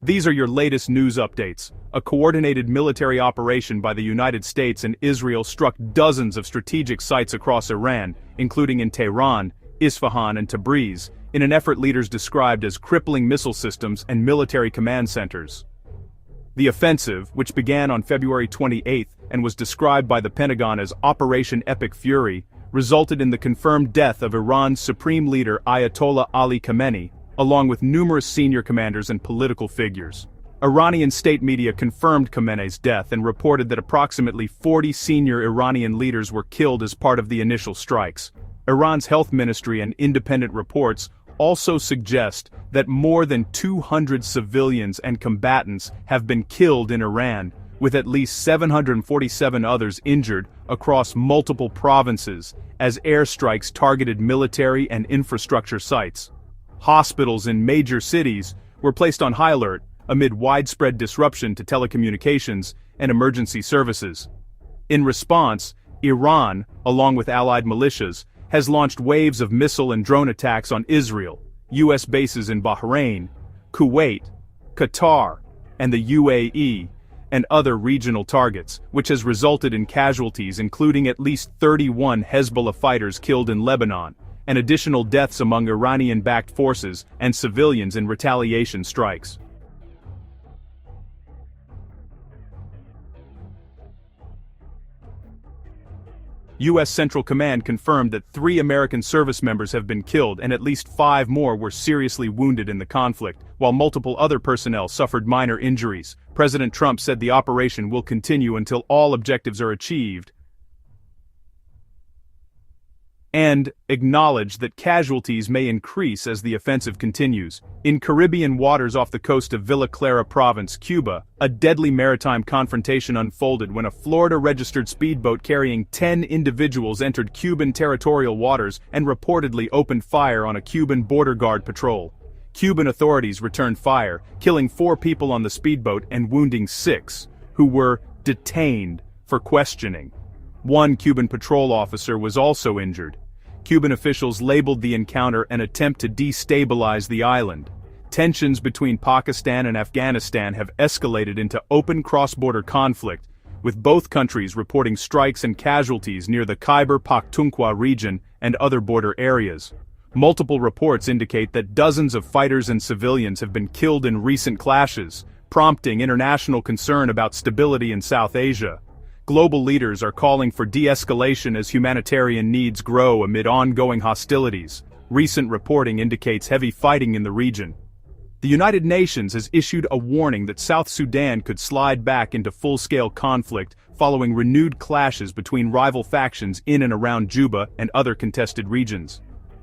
These are your latest news updates. A coordinated military operation by the United States and Israel struck dozens of strategic sites across Iran, including in Tehran, Isfahan and Tabriz, in an effort leaders described as crippling missile systems and military command centers. The offensive, which began on February 28 and was described by the Pentagon as Operation Epic Fury, resulted in the confirmed death of Iran's supreme leader Ayatollah Ali Khamenei, along with numerous senior commanders and political figures. Iranian state media confirmed Khamenei's death and reported that approximately 40 senior Iranian leaders were killed as part of the initial strikes. Iran's health ministry and independent reports also suggest that more than 200 civilians and combatants have been killed in Iran, with at least 747 others injured across multiple provinces as airstrikes targeted military and infrastructure sites. Hospitals in major cities were placed on high alert amid widespread disruption to telecommunications and emergency services. In response, Iran, along with allied militias, has launched waves of missile and drone attacks on Israel, U.S. bases in Bahrain, Kuwait, Qatar, and the UAE, and other regional targets, which has resulted in casualties including at least 31 Hezbollah fighters killed in Lebanon, and additional deaths among Iranian-backed forces and civilians in retaliation strikes. U.S. Central Command confirmed that 3 American service members have been killed and at least 5 more were seriously wounded in the conflict, while multiple other personnel suffered minor injuries. President Trump said the operation will continue until all objectives are achieved, and acknowledged that casualties may increase as the offensive continues. In Caribbean waters off the coast of Villa Clara Province, Cuba, a deadly maritime confrontation unfolded when a Florida-registered speedboat carrying 10 individuals entered Cuban territorial waters and reportedly opened fire on a Cuban border guard patrol. Cuban authorities returned fire, killing 4 people on the speedboat and wounding 6, who were detained for questioning. 1 Cuban patrol officer was also injured. Cuban officials labeled the encounter an attempt to destabilize the island. Tensions between Pakistan and Afghanistan have escalated into open cross-border conflict, with both countries reporting strikes and casualties near the Khyber Pakhtunkhwa region and other border areas. Multiple reports indicate that dozens of fighters and civilians have been killed in recent clashes, prompting international concern about stability in South Asia. Global leaders are calling for de-escalation as humanitarian needs grow amid ongoing hostilities. Recent reporting indicates heavy fighting in the region. The United Nations has issued a warning that South Sudan could slide back into full-scale conflict following renewed clashes between rival factions in and around Juba and other contested regions.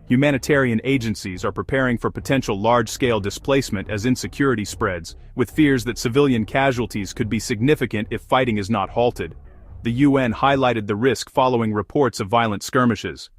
Humanitarian agencies are preparing for potential large-scale displacement as insecurity spreads, with fears that civilian casualties could be significant if fighting is not halted. The UN highlighted the risk following reports of violent skirmishes.